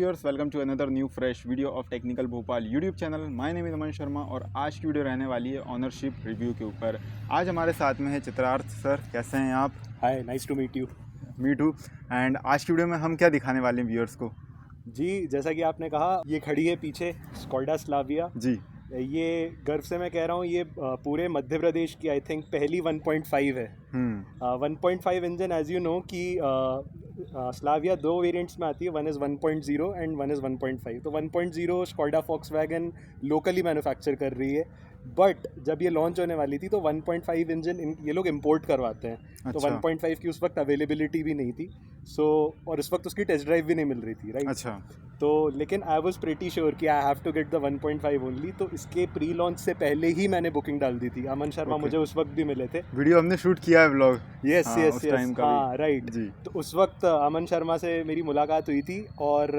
Viewers, welcome to another new fresh video of technical Bhopal YouTube channel. My name is Aman Sharma और आज की video रहने वाली है ऑनरशिप रिव्यू के ऊपर। आज हमारे साथ में है चित्रार्थ सर। कैसे हैं आप? Hi, nice to meet you. Me too. And आज की वीडियो में हम क्या दिखाने वाले हैं व्यूअर्स को? जी, जैसा कि आपने कहा, ये खड़ी है पीछे स्कोडा स्लाविया। जी। ये गर्व से मैं कह रहा हूँ, ये पूरे मध्य प्रदेश की आई थिंक पहली 1.5 है। 1.5 इंजन, एज यू नो कि स्लाविया दो वेरिएंट्स में आती है, one is 1.0 and one is 1.5। तो 1.0 स्कोडा वैगन लोकली मैन्युफैक्चर कर रही है, बट जब ये लॉन्च होने वाली थी तो 1.5 इंजन ये लोग इंपोर्ट करवाते हैं। तो अच्छा। 1.5 की उस वक्त अवेलेबिलिटी भी नहीं थी, और उस वक्त उसकी टेस्ट ड्राइव भी नहीं मिल रही थी, राइट? अच्छा। तो लेकिन आई वॉज प्रेटी श्योर कि I have to get the 1.5 only. तो इसके प्री लॉन्च से पहले ही मैंने बुकिंग डाल दी थी। अमन शर्मा मुझे उस वक्त भी मिले थे। वीडियो हमने शूट किया है, व्लॉग। यस हाँ, यस उस यस, टाइम का हाँ भी। राइट जी। तो उस वक्त अमन शर्मा से मेरी मुलाकात हुई थी, और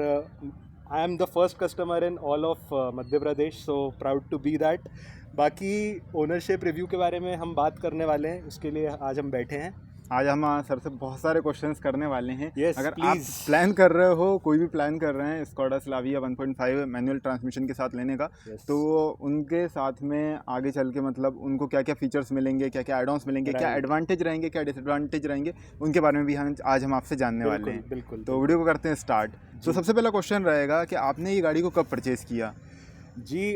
I am the first customer in all of Madhya Pradesh, so proud to be that. बाकी ओनरशिप रिव्यू के बारे में हम बात करने वाले हैं, उसके लिए आज हम बैठे हैं। आज हम सर से बहुत सारे क्वेश्चंस करने वाले हैं। Yes, अगर please. आप प्लान कर रहे हो, कोई भी प्लान कर रहे हैं स्कोडा स्लाविया 1.5 मैनुअल ट्रांसमिशन के साथ लेने का, Yes. तो उनके साथ में आगे चल के मतलब उनको क्या क्या फीचर्स मिलेंगे, क्या क्या एडॉन्स मिलेंगे, क्या Right. एडवांटेज रहेंगे, क्या डिसएडवांटेज रहेंगे, उनके बारे में भी आज हम आपसे जानने वाले हैं। बिल्कुल। तो वीडियो को करते हैं स्टार्ट। तो सबसे पहला क्वेश्चन रहेगा कि आपने ये गाड़ी को कब परचेज़ किया? जी,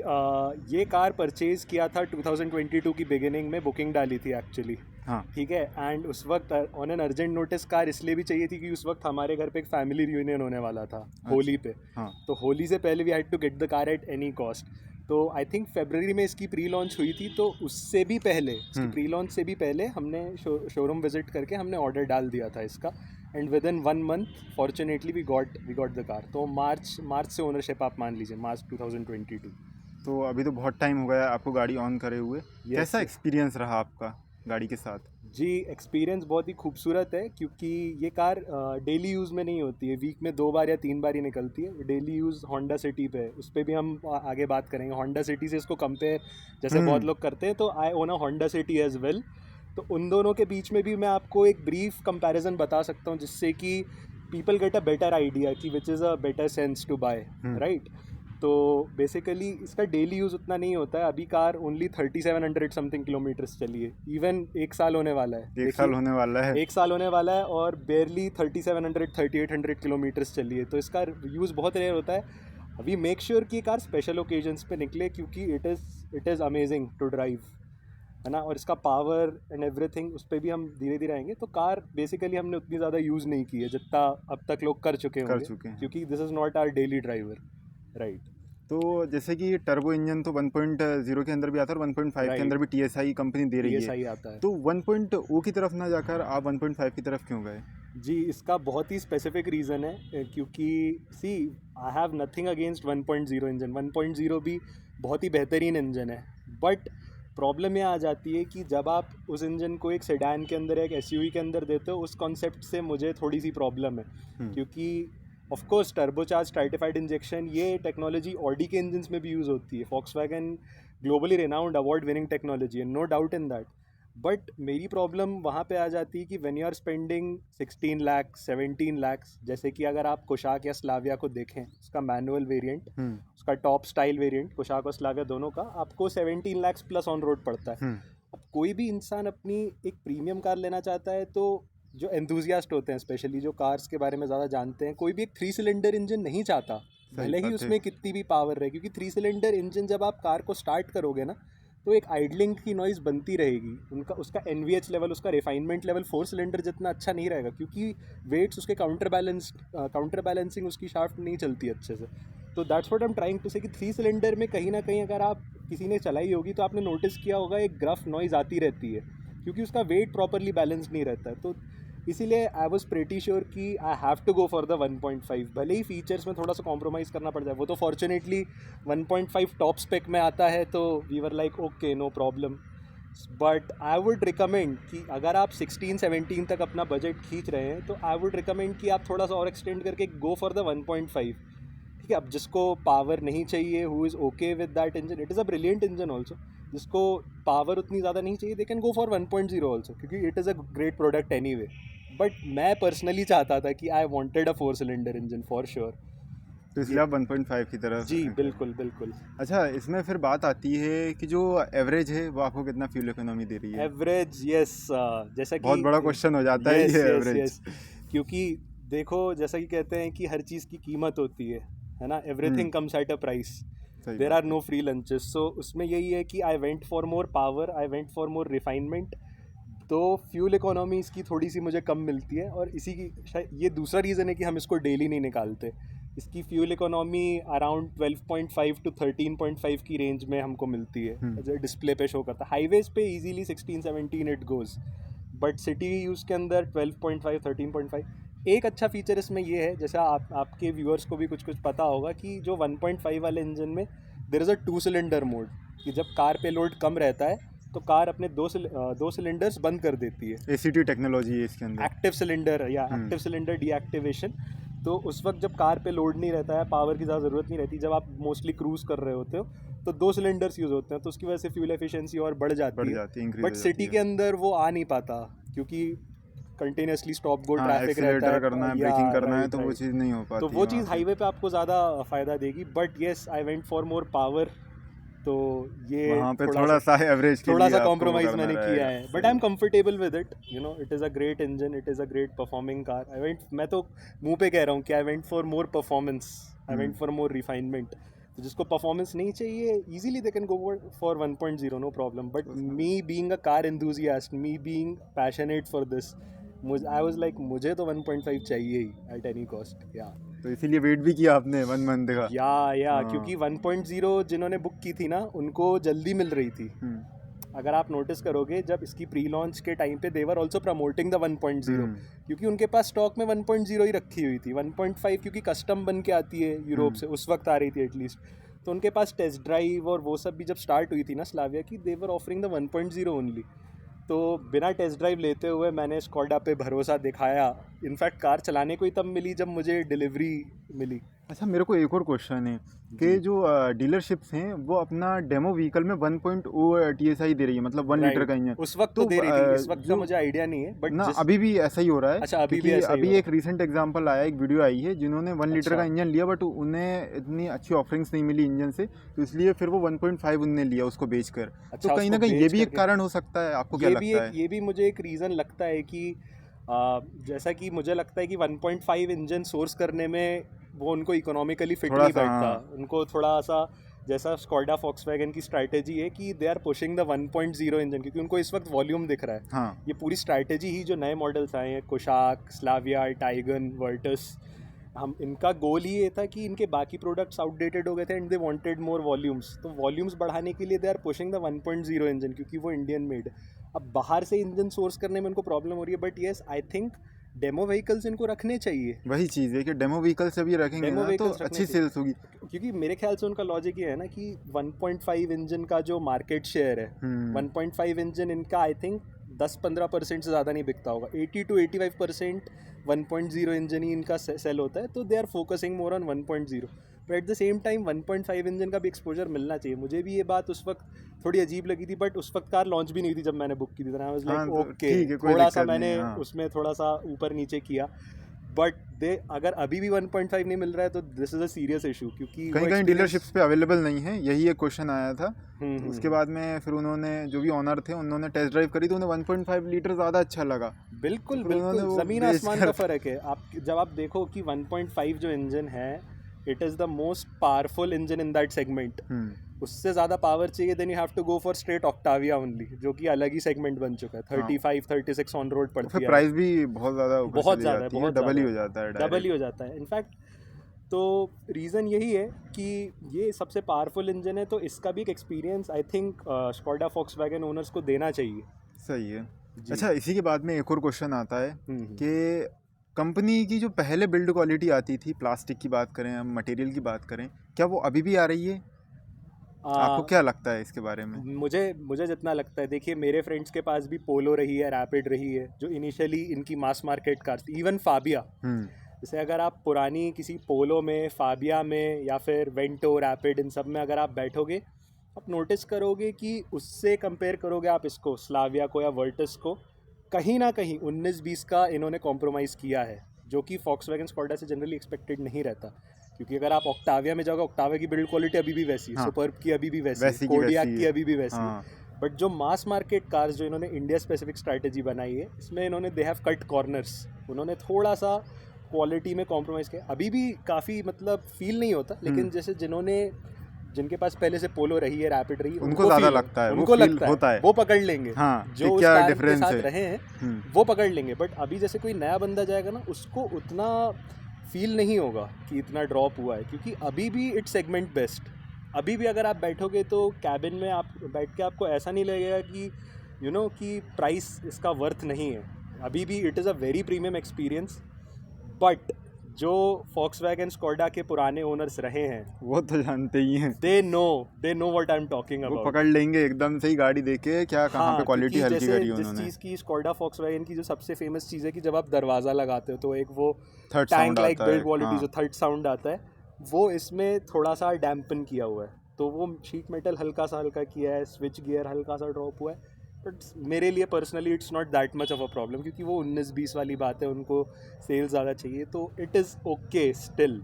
ये कार परचेज़ किया था 2022 की बिगिनिंग में, बुकिंग डाली थी एक्चुअली। हाँ। ठीक है, एंड उस वक्त on an urgent notice car इसलिए भी चाहिए थी कि उस वक्त हमारे घर पे एक फैमिली रियूनियन होने वाला था होली पे। हाँ। तो होली से पहले we had to get the car at any cost. तो आई थिंक फरवरी में इसकी प्री लॉन्च हुई थी, तो उससे भी पहले, इसकी प्री लॉन्च से भी पहले हमने शोरूम विजिट करके हमने ऑर्डर डाल दिया था इसका, and within 1 month fortunately we got the car. तो मार्च से ओनरशिप आप मान लीजिए, मार्च 2022। तो अभी तो बहुत टाइम हो गया आपको गाड़ी ऑन करे हुए। कैसा एक्सपीरियंस रहा आपका गाड़ी के साथ? जी, एक्सपीरियंस बहुत ही खूबसूरत है, क्योंकि ये कार डेली यूज़ में नहीं होती है, वीक में 2 बार या 3 बार ही निकलती है। डेली यूज़ होंडा सिटी पे है, उस पर भी हम आगे बात करेंगे। होंडा सिटी से इसको कंपेयर जैसे बहुत लोग करते हैं, तो I own a Honda City as well. तो उन दोनों के बीच में भी मैं आपको एक ब्रीफ कंपैरिजन बता सकता हूँ, जिससे कि people get a better idea कि which is a better sense to buy, right? तो बेसिकली इसका डेली यूज़ उतना नहीं होता है। अभी कार ओनली 3700 समथिंग किलोमीटर्स चली है। इवन 1 साल होने वाला है। 1 साल होने वाला है। 1 साल होने वाला है और बेयरली 3800 किलोमीटर्स चली है। तो इसका यूज़ बहुत रेयर होता है। अभी मेक श्योर कि कार स्पेशल ओकेजन्स पे निकले, क्योंकि it is amazing to drive, है ना? और इसका पावर एंड एवरीथिंग, उस पर भी हम धीरे धीरे आएंगे। तो कार बेसिकली हमने उतनी ज़्यादा यूज़ नहीं की है जितना अब तक लोग कर चुके होंगे, क्योंकि this is not our daily driver, right? तो जैसे कि टर्बो इंजन तो 1.0 के अंदर भी आता है और 1.5 के अंदर भी TSI कंपनी दे रही है। आता है। तो 1.0 की तरफ ना जाकर आप 1.5 की तरफ क्यों गए? जी, इसका बहुत ही स्पेसिफिक रीज़न है, क्योंकि see I have nothing against 1.0 engine. 1.0 भी बहुत ही बेहतरीन इंजन है, बट प्रॉब्लम ये आ जाती है कि जब आप उस इंजन को एक सेडान के अंदर, एक SUV के अंदर देते हो, उस कॉन्सेप्ट से मुझे थोड़ी सी प्रॉब्लम है। क्योंकि of course turbocharge stratified injection, ये टेक्नोलॉजी ऑडी के इंजन्स में भी यूज़ होती है। Volkswagen globally renowned, award winning technology है, no doubt in that. But मेरी प्रॉब्लम वहाँ पे आ जाती है कि when you are spending 16 lakh 17 lakh, जैसे कि अगर आप कुशाक या स्लाविया को देखें, उसका मैनुअल वेरिएंट, उसका टॉप स्टाइल वेरिएंट, कुशाक और स्लाविया दोनों का आपको 17 लाख प्लस ऑन रोड पड़ता है। अब कोई भी इंसान अपनी एक प्रीमियम कार लेना चाहता है, तो जो एंथुजियास्ट होते हैं, स्पेशली जो कार्स के बारे में ज़्यादा जानते हैं, कोई भी एक 3 सिलेंडर इंजन नहीं चाहता, भले ही उसमें कितनी भी पावर रहे। क्योंकि 3 सिलेंडर इंजन जब आप कार को स्टार्ट करोगे ना, तो एक आइडलिंग की नॉइज़ बनती रहेगी। उसका NVH लेवल, उसका रिफाइनमेंट लेवल 4 सिलेंडर जितना अच्छा नहीं रहेगा, क्योंकि वेट्स उसके काउंटर बैलेंसिंग उसकी शाफ्ट नहीं चलती अच्छे से। तो that's what I am trying to say कि 3 सिलेंडर में कहीं ना कहीं, अगर आप किसी ने चलाई होगी तो आपने नोटिस किया होगा, एक ग्रफ नॉइज़ आती रहती है, क्योंकि उसका वेट प्रॉपरली बैलेंस नहीं रहता है। तो इसीलिए आई वॉज प्रेटी श्योर कि I have to go for the 1.5, भले ही फीचर्स में थोड़ा सा कॉम्प्रोमाइज़ करना पड़ जाए। वो तो फॉर्चुनेटली 1.5 टॉप स्पेक में आता है, तो we were like okay, no problem. But I would recommend कि अगर आप 16-17 तक अपना बजट खींच रहे हैं, तो आई वुड रिकमेंड कि आप थोड़ा सा और एक्सटेंड करके गो फॉर द 1.5। ठीक है, अब जिसको पावर नहीं चाहिए, who is okay with that engine, it is a brilliant engine also. जिसको पावर उतनी ज़्यादा नहीं चाहिए, they can go for 1.0 also, क्योंकि it is a great product anyway. But मैं पर्सनली चाहता था कि I wanted a 4 cylinder engine for sure. तो इसलिए आप 1.5 की तरफ। जी बिल्कुल बिल्कुल। अच्छा, इसमें फिर बात आती है कि जो एवरेज है वो आपको कितना फ्यूल इकोनॉमी दे रही है? एवरेज यस, जैसा कि बहुत बड़ा क्वेश्चन हो जाता है यस ये यस एवरेज। यस, क्योंकि देखो जैसा कि कहते हैं कि हर चीज़ की कीमत होती है ना, everything comes at a price, सही देर बात आर नो फ्री लंचेस। सो उसमें यही है कि I went for more power, I went for more refinement, तो फ्यूल इकोनॉमी इसकी थोड़ी सी मुझे कम मिलती है, और इसी की शायद ये दूसरा रीज़न है कि हम इसको डेली नहीं निकालते। इसकी फ्यूल इकोनॉमी अराउंड 12.5 टू 13.5 की रेंज में हमको मिलती है, जो डिस्प्ले पे शो करता है। हाईवेज पे easily 16-17 it goes, but city use के अंदर 12.5 13.5। एक अच्छा फीचर इसमें ये है, जैसा आपके व्यूअर्स को भी कुछ कुछ पता होगा, कि जो 1.5 वाले इंजन में there is a 2 cylinder mode, कि जब कार पे लोड कम रहता है तो कार अपने दो सिलेंडर्स बंद कर देती है। एसीटी टेक्नोलॉजी है इसके अंदर। एक्टिव सिलेंडर या एक्टिव सिलेंडर डीएक्टिवेशन। तो उस वक्त जब कार पे लोड नहीं रहता है, पावर की ज़्यादा ज़रूरत नहीं रहती, जब आप मोस्टली क्रूज़ कर रहे होते हो, तो 2 सिलेंडर्स यूज़ होते हैं, तो उसकी वजह से फ्यूल एफिशिएंसी और बढ़ जाती है। increase बट हो सिटी जाती के है। अंदर वो आ नहीं पाता, क्योंकि कंटिन्यूसली स्टॉप गो हाँ, ट्रैफिक रहता एक्सीलरेटर है, करना है, या ब्रेकिंग करना है, राइट तो वो राइट। चीज़ नहीं हो तो पाती वो है चीज़ वहाँ पे। हाईवे पे आपको ज़्यादा फ़ायदा देगी। But yes, I went for more power, तो ये वहाँ पे थोड़ा सा एवरेज के थोड़ा लिए सा आपको वो कॉम्प्रोमाइज़ करना मैंने किया रहेगा। है, but I am comfortable with it, you know, it is a great engine, it is a great performing car. मैं तो मुंह पे कह रहा हूँ कि I went for more performance, I went for more refinement. तो जिसको परफॉर्मेंस नहीं चाहिए, easily they can go for 1.0, no problem. But me being a car enthusiast, me being passionate for this, I was like मुझे तो 1.5 चाहिए ही eight any cost. या तो इसीलिए वेट भी किया आपने 1 मंथ का। या हाँ। क्योंकि 1.0 जिन्होंने बुक की थी ना, उनको जल्दी मिल रही थी। अगर आप नोटिस करोगे, जब इसकी प्री लॉन्च के टाइम पे देवर ऑल्सो प्रमोटिंग द 1.0, क्योंकि उनके पास स्टॉक में 1.0 ही रखी हुई थी। 1.5 क्योंकि कस्टम बन के आती है यूरोप से, उस वक्त आ रही थी एटलीस्ट, तो उनके पास टेस्ट ड्राइव और वो सब भी जब स्टार्ट हुई थी ना स्लाविया की, देवर ऑफरिंग द 1.0 ओनली। तो बिना टेस्ट ड्राइव लेते हुए मैंने स्कोडा पे भरोसा दिखाया। इनफैक्ट कार चलाने को ही तब मिली जब मुझे डिलीवरी मिली। अच्छा, मेरे को एक और क्वेश्चन है कि जी। जो डीलरशिप्स हैं वो अपना डेमो व्हीकल में 1.0 TSI दे रही है, मतलब 1 लीटर का इंजन। उस वक्त तो तो दे रही थी, इस वक्त का जो मुझे आइडिया नहीं है, बट ना अभी भी ऐसा ही हो रहा है। अच्छा, अभी भी क्योंकि ऐसा ही हो अभी रहा एक रीसेंट एग्जांपल आया, एक वीडियो आई है जिन्होंने 1 लीटर का अच्छा। इंजन लिया, बट उन्हें इतनी अच्छी ऑफरिंग्स नहीं मिली इंजन से, तो इसलिए फिर वो 1.5 उनने लिया उसको बेचकर। तो अच्छा, कहीं ना उसको कहीं ये बेच भी एक करके, कारण हो सकता है, आपको क्या लगता है? ये भी मुझे एक रीज़न लगता है कि जैसा कि मुझे लगता है कि 1.5 इंजन सोर्स करने में वो उनको इकोनॉमिकली फिट थोड़ा नहीं सा, बैठता। हाँ। उनको थोड़ा सा, जैसा स्कोडा फॉक्सवैगन की स्ट्रैटेजी है कि they are pushing the 1.0 engine, क्योंकि उनको इस वक्त वॉल्यूम दिख रहा है। हाँ। ये पूरी स्ट्रैटेजी ही जो नए मॉडल्स आए हैं, कुशाक, स्लाविया, टाइगन, वर्टस, हम इनका गोल ही ये था कि इनके बाकी प्रोडक्ट्स आउटडेटेड हो गए थे and they wanted more volumes. तो वॉल्यूम्स बढ़ाने के लिए they are pushing the 1.0 engine, क्योंकि वो इंडियन मेड। अब बाहर से इंजन सोर्स करने में उनको प्रॉब्लम हो रही है, but yes, I think demo vehicles इनको रखने चाहिए। वही चीज़ है कि डेमो व्हीकल से भी रखेंगे डेमो ना तो व्हीकल्स रखने अच्छी चाहिए, सेल्स होगी। क्योंकि मेरे ख्याल से उनका लॉजिक ये है ना कि 1.5 इंजन का जो मार्केट शेयर है, 1.5 इंजन इनका आई थिंक 10-15% से ज़्यादा नहीं बिकता होगा। 80 to 85% 1.0 इंजन ही इनका सेल होता है, तो they are focusing more on 1.0। But at the same time 1.5 engine का भी एक्सपोजर मिलना चाहिए। मुझे भी ये बात उस वक्त थोड़ी अजीब लगी थी, बट उस वक्त कार लॉन्च भी नहीं थी जब मैंने बुक की थी। आई वाज हाँ, लाइक तो ओके, ठीक है, कोई थोड़ा सा दिक्कत नहीं मैंने है, हाँ। उसमें थोड़ा सा ऊपर नीचे किया। बट दे अगर अभी भी 1.5 नहीं मिल रहा है तो this is a serious issue, क्योंकि कहीं कहीं डीलरशिप्स पे अवेलेबल नहीं है, यही एक क्वेश्चन आया था। तो उसके बाद में फिर उन्होंने, जो भी ऑनर थे, उन्होंने टेस्ट ड्राइव करी तो उन्हें 1.5 लीटर ज़्यादा अच्छा लगा। बिल्कुल तो फिर उन्होंने बिल्कुल, वो ज़मीन बेच आसमान कर का फ़र्क है। आप जब आप देखो कि 1.5 जो इंजन है, it is the most powerful engine in that segment. उससे ज़्यादा पावर चाहिए then you have to go for straight Octavia only, जो कि अलग ही सेगमेंट बन चुका है। 35-36 ऑन रोड पड़ती फिर है, प्राइस भी बहुत ज़्यादा ऊपर बहुत चली ज़्यादा है, जाती है, बहुत डबल ही ज़्यादा हो जाता है है, डबल ही डायरेक्ट। हो जाता है इनफैक्ट। तो रीज़न यही है कि ये सबसे पावरफुल इंजन है, तो इसका भी एक experience I think Skoda Volkswagen owners को देना चाहिए। सही है। जी। अच्छा, इसी के बाद में एक और क्वेश्चन आता है हम्म। कि कंपनी की जो पहले बिल्ड क्वालिटी आती थी, प्लास्टिक की बात करें, हम मटेरियल की बात करें, क्या वो अभी भी आ रही है? आपको क्या लगता है इसके बारे में? मुझे मुझे जितना लगता है, देखिए मेरे फ्रेंड्स के पास भी पोलो रही है, रैपिड रही है, जो इनिशियली इनकी मास मार्केट कार थी। इवन फाबिया, जैसे अगर आप पुरानी किसी पोलो में, फाबिया में, या फिर वेंटो, रैपिड, इन सब में अगर आप बैठोगे, आप नोटिस करोगे कि उससे कंपेयर करोगे आप इसको, स्लाविया को या वर्टस को, कहीं ना कहीं 19-20 का इन्होंने कॉम्प्रोमाइज़ किया है, जो कि फॉक्सवैगन स्कोडा से जनरली एक्सपेक्टेड नहीं रहता। क्योंकि अगर आप ऑक्टाविया में जाओगे, ऑक्टाविया की बिल्ड क्वालिटी अभी भी वैसी है, हाँ। सुपर्ब की अभी भी वैसी वैसी है, की कोडियाक वैसी की है। अभी भी वैसी है। हाँ बट जो मास मार्केट कार्स जो इन्होंने इंडिया स्पेसिफिक स्ट्रैटेजी बनाई है, इसमें इन्होंने दे हैव कट कॉर्नर्स, उन्होंने थोड़ा सा क्वालिटी में कॉम्प्रोमाइज़ किया। अभी भी काफ़ी मतलब फील नहीं होता, लेकिन जैसे जिनके पास पहले से पोलो रही है, रैपिड रही है, उनको ज़्यादा feel लगता है, वो उनको feel लगता होता है। वो पकड़ लेंगे। हाँ, जो कि उस क्या कार के difference साथ है। रहे हैं वो पकड़ लेंगे। बट अभी जैसे कोई नया बंदा जाएगा ना, उसको उतना फील नहीं होगा कि इतना ड्रॉप हुआ है, क्योंकि अभी भी इट्स सेगमेंट बेस्ट। अभी भी अगर आप बैठोगे तो कैबिन में आप बैठ के आपको ऐसा नहीं लगेगा कि कि प्राइस इसका वर्थ नहीं है। अभी भी it is a very premium experience. But जो Volkswagen स्कोडा के पुराने ओनर्स रहे हैं, वो तो जानते ही हैं, they know what I am talking वो अबाउट। पकड़ लेंगे एकदम से ही गाड़ी देखे क्या कहाँ पे क्वालिटी क्योंकि हल्की जैसे करी है जिस उन्होंने। चीज़ की स्कोडा Volkswagen की जो सबसे फेमस चीज़ है कि जब आप दरवाज़ा लगाते हो तो एक वो थर्ड टैंक साउंड लाइक आता है। बिल्ड क्वालिटी, हाँ जो थर्ड साउंड आता है, वो इसमें थोड़ा सा डैम्पन किया हुआ है। तो वो शीट मेटल हल्का किया है, स्विच गियर हल्का सा ड्रॉप हुआ है। बट मेरे लिए personally it's not that much of a problem, क्योंकि वो 19-20 वाली बात है, उनको सेल ज़्यादा चाहिए, तो it is okay still.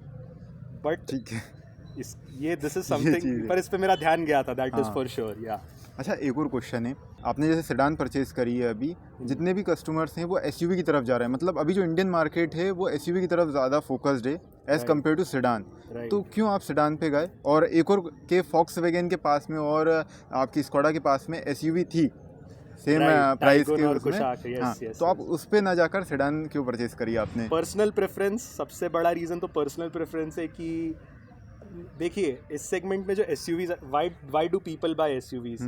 But ठीक है। दिस इज चीज़ समथिंग, है। पर इस पे मेरा ध्यान गया था, दैट इज़ हाँ। For sure. या अच्छा, एक और क्वेश्चन है, आपने जैसे सेडान परचेज करी है, अभी जितने भी कस्टमर्स हैं वो एसयूवी की तरफ जा रहे हैं, मतलब अभी जो इंडियन मार्केट है वो एसयूवी की तरफ ज़्यादा फोकस्ड है as Right. Compare to sedan. Right. तो क्यों आप सेडान पे गए? और एक और के Volkswagen के पास में और आपकी स्कोडा के पास में एसयूवी थी सेम Right, प्राइस Taygun के और उसमें। Kushaq, yes, हाँ, yes, तो आप yes. उस पे ना जाकर सेडान क्यों परचेज करी आपने? पर्सनल प्रेफरेंस, सबसे बड़ा रीज़न तो पर्सनल प्रेफरेंस है कि देखिए इस सेगमेंट में जो SUVs, why do people buy SUVs?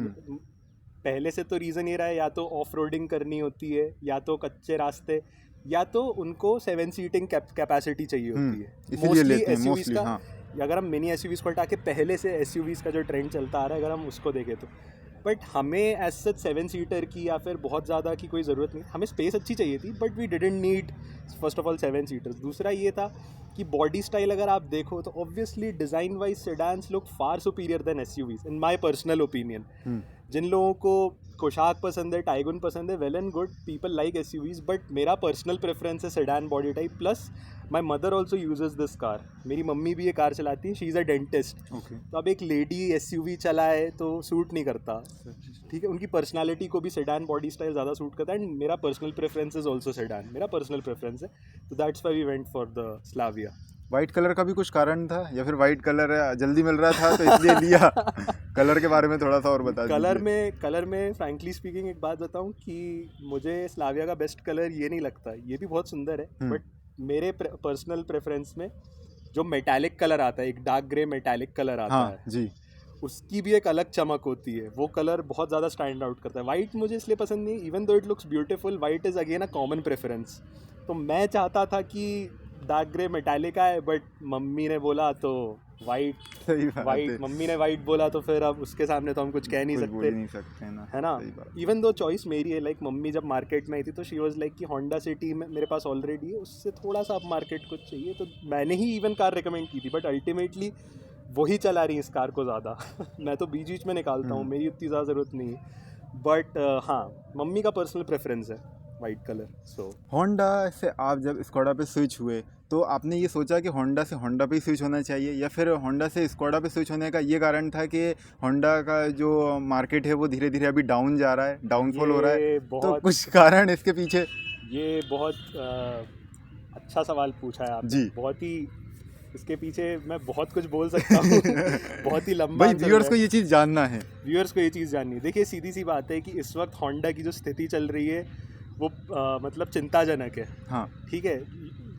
पहले से तो रीज़न ये रहा है, या तो ऑफ रोडिंग करनी होती है, या तो कच्चे रास्ते, या तो उनको 7 सीटिंग कैपेसिटी चाहिए होती है। इसीलिए लेते हैं SUVs मोस्टली। का, हाँ अगर हम मिनी एसयूवीज को हटा के पहले से एसयूवीज का जो ट्रेंड चलता आ रहा है, अगर हम उसको देखें तो, बट हमें एज सच 7 सीटर की या फिर बहुत ज़्यादा की कोई ज़रूरत नहीं। हमें स्पेस अच्छी चाहिए थी, but we didn't need first of all 7 seaters. दूसरा ये था कि बॉडी स्टाइल अगर आप देखो तो obviously design wise sedans look far superior than SUVs in my personal opinion. जिन लोगों को कोशाक पसंद है, टाइगुन पसंद है, well and good, people like SUVs, but मेरा पर्सनल प्रेफरेंस है sedan body type. Plus my mother also uses this car, मेरी मम्मी भी ये कार चलाती है, she is a dentist. Okay. तो अब एक लेडी एसयूवी चलाए तो सूट नहीं करता, ठीक है। उनकी पर्सनालिटी को भी सेडान बॉडी स्टाइल ज़्यादा सूट करता है, एंड मेरा personal preference is also sedan, मेरा पर्सनल प्रेफरेंस है। तो that's why we went for the Slavia. White colour का भी कुछ कारण था, या फिर वाइट कलर जल्दी मिल रहा था तो इसलिए लिया? कलर के बारे में थोड़ा सा और बता दीजिए। कलर में फ्रैंकली स्पीकिंग एक बात बताऊं कि मुझे स्लाविया का बेस्ट कलर ये नहीं लगता। ये भी बहुत सुंदर है, बट मेरे पर्सनल प्रेफरेंस में जो मेटालिक कलर आता है, एक डार्क ग्रे मेटालिक कलर आता हाँ, है जी, उसकी भी एक अलग चमक होती है। वो कलर बहुत ज़्यादा स्टैंड आउट करता है। वाइट मुझे इसलिए पसंद नहीं, even though it looks beautiful, white is again a common preference. तो मैं चाहता था कि डार्क ग्रे मेटालिक आए, बट मम्मी ने बोला तो वाइट। सही बात है। मम्मी ने वाइट बोला तो फिर अब उसके सामने तो हम कुछ कह नहीं कुछ बोल ही सकते, नहीं सकते ना, है ना। सही बात। इवन दो चॉइस मेरी है, लाइक मम्मी जब मार्केट में आई थी तो शी वाज लाइक कि होंडा सिटी में मेरे पास ऑलरेडी है, उससे थोड़ा सा अब मार्केट कुछ चाहिए, तो मैंने ही इवन कार रिकमेंड की थी, बट अल्टीमेटली वही चला रही है इस कार को ज़्यादा। मैं तो बीच बीच में निकालता हूँ, मेरी उतनी ज़्यादा ज़रूरत नहीं है। बट हाँ, मम्मी का पर्सनल प्रेफरेंस है वाइट कलर। सो होंडा से आप जब स्कोडा पे स्विच हुए तो आपने ये सोचा कि होंडा से होंडा पे ही स्विच होना चाहिए, या फिर होंडा से स्कोडा पे स्विच होने का ये कारण था कि होंडा का जो मार्केट है वो धीरे धीरे अभी डाउन जा रहा है, डाउनफॉल हो रहा है, तो कुछ कारण इसके पीछे? ये बहुत अच्छा सवाल पूछा है आपने जी। बहुत ही, इसके पीछे मैं बहुत कुछ बोल सकता हूँ। बहुत ही लंबा भाई आंसर व्यूअर्स को है। ये चीज़ जानना है। व्यूअर्स को ये चीज़ जाननी है। देखिए सीधी सी बात है कि इस वक्त होंडा की जो स्थिति चल रही है वो मतलब चिंताजनक है। हाँ, ठीक है,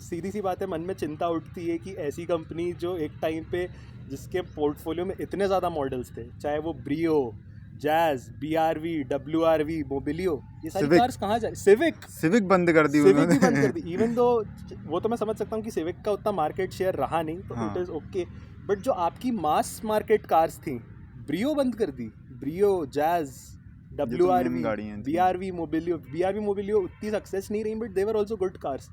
सीधी सी बात है, मन में चिंता उठती है कि ऐसी कंपनी जो एक टाइम पे जिसके पोर्टफोलियो में इतने ज़्यादा मॉडल्स थे, चाहे वो Brio, jazz, BRV, WRV, Mobilio, ये सारी Civic. कार्स कहाँ जाए? सिविक बंद कर दी भी उन्होंने। बंद कर दी। इवन दो वो तो मैं समझ सकता हूँ कि सिविक का उतना मार्केट शेयर रहा नहीं, तो इट इज़ ओके, बट जो आपकी मास मार्केट कार्स थी, ब्रियो बंद कर दी। Brio, Jazz, WRV, BRV, Mobilio उतनी सक्सेस नहीं रही, but they were also good cars.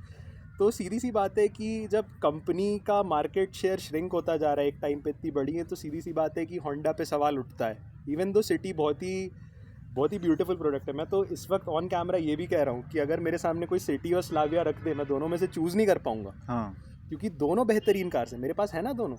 तो सीधी सी बात है कि जब कंपनी का मार्केट शेयर श्रिंक होता जा रहा है, एक टाइम पे इतनी बड़ी है, तो सीधी सी बात है कि होंडा पे सवाल उठता है। इवन दो सिटी बहुत ही ब्यूटीफुल प्रोडक्ट है। मैं तो इस वक्त ऑन कैमरा ये भी कह रहा हूँ कि अगर मेरे सामने कोई सिटी और स्लाविया रख दे, मैं दोनों में से चूज़ नहीं कर पाऊँगा। हाँ, क्योंकि दोनों बेहतरीन कार्स हैं, मेरे पास है ना दोनों।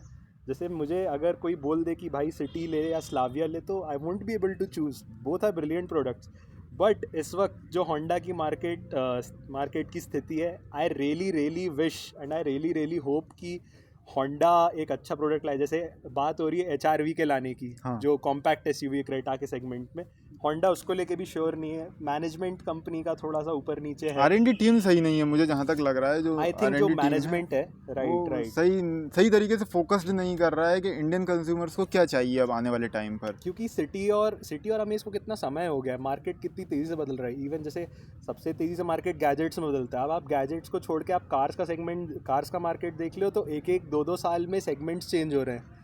जैसे मुझे अगर कोई बोल दे कि भाई सिटी ले या स्लाविया ले, तो I won't be able to choose, both are brilliant products. But इस वक्त जो होंडा की मार्केट की स्थिति है, I really wish and I really hope कि होंडा एक अच्छा प्रोडक्ट लाए। जैसे बात हो रही है HRV के लाने की, हाँ। जो कॉम्पैक्ट SUV क्रेटा के सेगमेंट में, होंडा उसको लेके भी श्योर नहीं है। मैनेजमेंट कंपनी का थोड़ा सा ऊपर नीचे है। R&D टीम सही नहीं है मुझे जहाँ तक लग रहा है। जो आई थिंक जो R&D टीम मैनेजमेंट है, वो राइट सही तरीके से फोकस्ड नहीं कर रहा है कि इंडियन कंज्यूमर्स को क्या चाहिए अब आने वाले टाइम पर। क्योंकि सिटी और अमेज को कितना समय हो गया, मार्केट कितनी तेज़ी से बदल रहा है। इवन जैसे सबसे तेज़ी से मार्केट गैजेट्स में बदलता है। अब आप गैजेट्स को छोड़ के आप कार्स का मार्केट देख लो, तो एक 2 साल में सेगमेंट्स चेंज हो रहे हैं,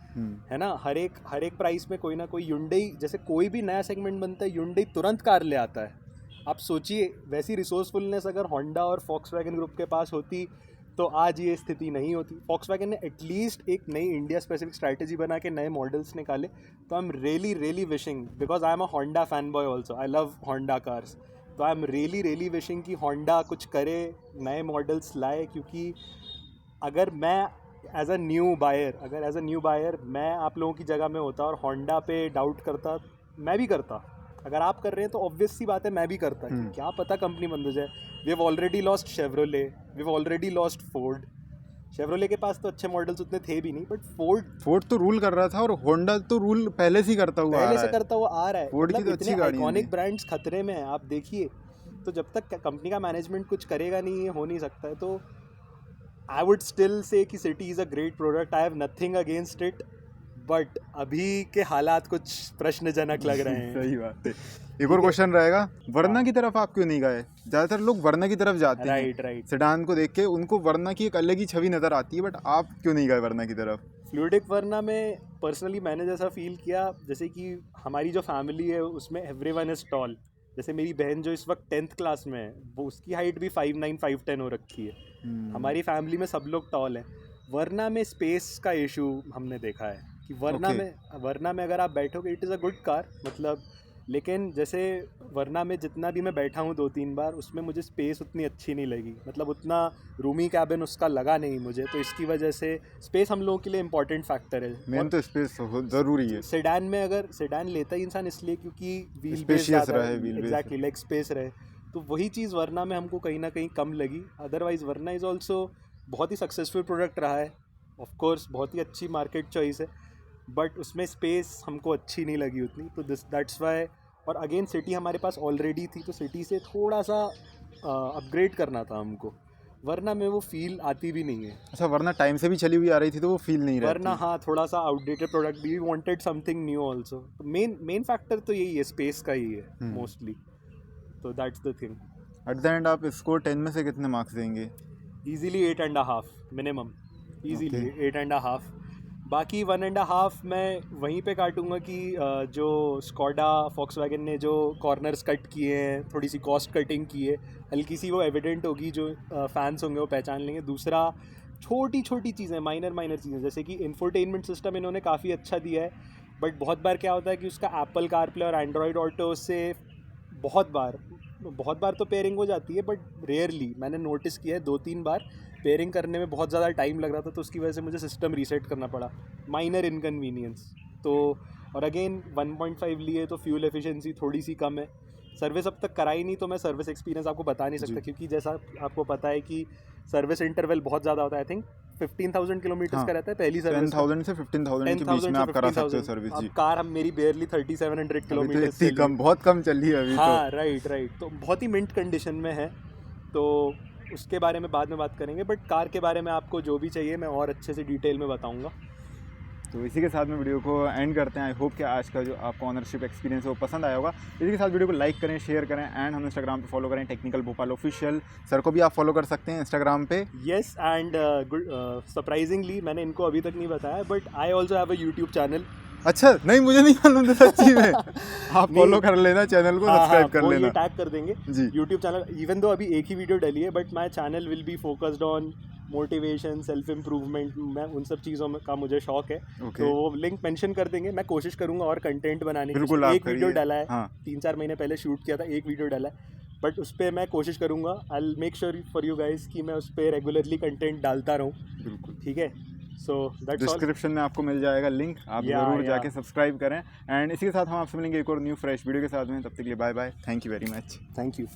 है ना। हर एक प्राइस में कोई ना कोई Hyundai, जैसे कोई भी नया सेगमेंट बनता है Hyundai तुरंत कार ले आता है। आप सोचिए, वैसी रिसोर्सफुलनेस अगर होंडा और Volkswagen ग्रुप के पास होती तो आज ये स्थिति नहीं होती। Volkswagen ने एटलीस्ट एक नई इंडिया स्पेसिफिक स्ट्रैटेजी बना के नए मॉडल्स निकाले। तो I am really wishing, because I am a Honda fan boy also, I love Honda cars. तो आई एम रियली विशिंग कि होंडा कुछ करे, नए मॉडल्स लाए। क्योंकि अगर मैं एज अ न्यू बायर मैं आप लोगों की जगह में होता और होंडा पे डाउट करता, मैं भी करता। अगर आप कर रहे हैं तो ऑब्वियस सी बात है मैं भी करता कि क्या पता कंपनी बंद हो जाए। We have already lost Chevrolet, we have already lost Ford. Chevrolet के पास तो अच्छे मॉडल्स उतने थे भी नहीं, बट फोर्ड तो रूल कर रहा था और होंडा तो रूल पहले से करता हुआ आ रहा है। फोर्ड की तो अच्छी गाड़ी है। आइकॉनिक ब्रांड्स खतरे में हैं, आप देखिए। तो जब तक कंपनी का मैनेजमेंट कुछ करेगा नहीं, ये हो नहीं सकता है। तो आई वुड स्टिल से कि city is a great product, I have nothing against it, but अभी के हालात कुछ प्रश्नजनक लग रहे हैं। सही बात है। एक और क्वेश्चन रहेगा, वर्ना की तरफ आप क्यों नहीं गए? ज़्यादातर लोग वर्ना की तरफ जाते हैं, राइट। सेडान को देख के उनको वर्ना की एक अलग ही छवि नज़र आती है, बट आप क्यों नहीं गए वर्ना की तरफ? फ्लूइडिक वर्ना में पर्सनली मैंने जैसा फील किया, जैसे कि हमारी जो फैमिली है उसमें एवरीवन इज़ टॉल। जैसे मेरी बहन जो इस वक्त 10th क्लास में है, वो उसकी हाइट भी 5'9", 5'10" हो रखी है। हमारी फैमिली में सब लोग टॉल हैं। वर्ना में स्पेस का इशू हमने देखा है कि वर्ना में अगर आप बैठोगे, it is a good car, मतलब, लेकिन जैसे वर्ना में जितना भी मैं बैठा हूँ 2-3 बार, उसमें मुझे स्पेस उतनी अच्छी नहीं लगी। मतलब उतना रूमी कैबिन उसका लगा नहीं मुझे। तो इसकी वजह से स्पेस हम लोगों के लिए इंपॉर्टेंट फैक्टर है। मेन तो स्पेस ज़रूरी है। सेडान लेता ही इंसान इसलिए क्योंकि व्हील बेस रहे, एग्जैक्टली लेग स्पेस रहे। तो वही चीज़ वर्ना में हमको कहीं ना कहीं कम लगी। अदरवाइज़ वर्ना इज़ ऑल्सो बहुत ही सक्सेसफुल प्रोडक्ट रहा है, ऑफ कोर्स बहुत ही अच्छी मार्केट चॉइस है, बट उसमें स्पेस हमको अच्छी नहीं लगी उतनी। तो दैट्स वाई। और अगेन सिटी हमारे पास ऑलरेडी थी, तो सिटी से थोड़ा सा अपग्रेड करना था हमको। वरना में वो फील आती भी नहीं है। अच्छा, वरना टाइम से भी चली हुई आ रही थी तो वो फील नहीं रहती। वरना हाँ, थोड़ा सा आउटडेटेड प्रोडक्ट भी, वांटेड समथिंग न्यू आल्सो। तो मेन फैक्टर तो यही है, स्पेस का ही है मोस्टली। तो that's the thing. At the end आप इसको 10 में से कितने मार्क्स देंगे? Easily 8.5 minimum, easily 8.5। बाकी 1.5 मैं वहीं पे काटूंगा कि जो स्कोडा Volkswagen ने जो कॉर्नर्स कट किए हैं, थोड़ी सी कॉस्ट कटिंग की है, हल्की सी वो एविडेंट होगी, जो फैंस होंगे वो पहचान लेंगे। दूसरा, छोटी चीज़ें, माइनर चीज़ें, जैसे कि इंफोटेनमेंट सिस्टम इन्होंने काफ़ी अच्छा दिया है, बट बहुत बार क्या होता है कि उसका एप्पल कारप्ले और एंड्रॉयड ऑटो से बहुत बार तो पेयरिंग हो जाती है, बट रेयरली मैंने नोटिस किया है 2-3 बार पेयरिंग करने में बहुत ज़्यादा टाइम लग रहा था, तो उसकी वजह से मुझे सिस्टम रीसेट करना पड़ा। Minor inconvenience. तो और अगेन 1.5 लिए तो फ्यूल एफिशिएंसी थोड़ी सी कम है। सर्विस अब तक कराई नहीं, तो मैं सर्विस एक्सपीरियंस आपको बता नहीं सकता, क्योंकि जैसा आपको पता है कि सर्विस इंटरवल बहुत ज़्यादा होता है। आई थिंक 15,000 किलोमीटर्स का रहता है पहली सर्विस। 10,000 से 15,000 के बीच में आप करा सकते हो सर्विस। जी। कार हम मेरी बेयरली 3700 किलोमीटर, बहुत कम चली है अभी। हाँ, राइट। तो बहुत ही मिंट कंडीशन में है, तो उसके बारे में बाद में बात करेंगे। बट कार के बारे में आपको जो भी चाहिए मैं और अच्छे से डिटेल में बताऊंगा। तो इसी के साथ में वीडियो को एंड करते हैं। आई होप कि आज का जो आपको ऑनरशिप एक्सपीरियंस है वो पसंद आया होगा। इसी के साथ वीडियो को लाइक करें, शेयर करें, एंड हम इंस्टाग्राम पे फॉलो करें, टेक्निकल भोपाल ऑफिशियल। सर को भी आप फॉलो कर सकते हैं इंस्टाग्राम पे। येस, एंड सरप्राइजिंगली मैंने इनको अभी तक नहीं बताया, but I also have a YouTube channel. अच्छा, नहीं, मुझे नहीं मालूम था सच्ची में। आप फॉलो कर लेना चैनल को, सब्सक्राइब कर लेना। टैग कर देंगे जी। यूट्यूब चैनल, इवन दो अभी एक ही वीडियो डली है, but my channel will be focused on motivation, self improvement. मैं उन सब चीज़ों का मुझे शौक है। तो वो लिंक मेंशन कर देंगे। मैं कोशिश करूंगा और कंटेंट बनाने की। एक वीडियो डाला है, 3-4 महीने पहले शूट किया था, एक वीडियो डाला है। बट उस पर मैं कोशिश करूँगा, I make sure for you guys कि मैं उस पर रेगुलरली कंटेंट डालता रहूँ, बिल्कुल। ठीक है। So that's all. डिस्क्रिप्शन में आपको मिल जाएगा लिंक, आप ज़रूर जाके सब्सक्राइब करें। एंड इसी के साथ हम आपसे मिलेंगे एक और न्यू फ्रेश वीडियो के साथ में। तब तक के लिए bye bye, thank you very much. Thank you.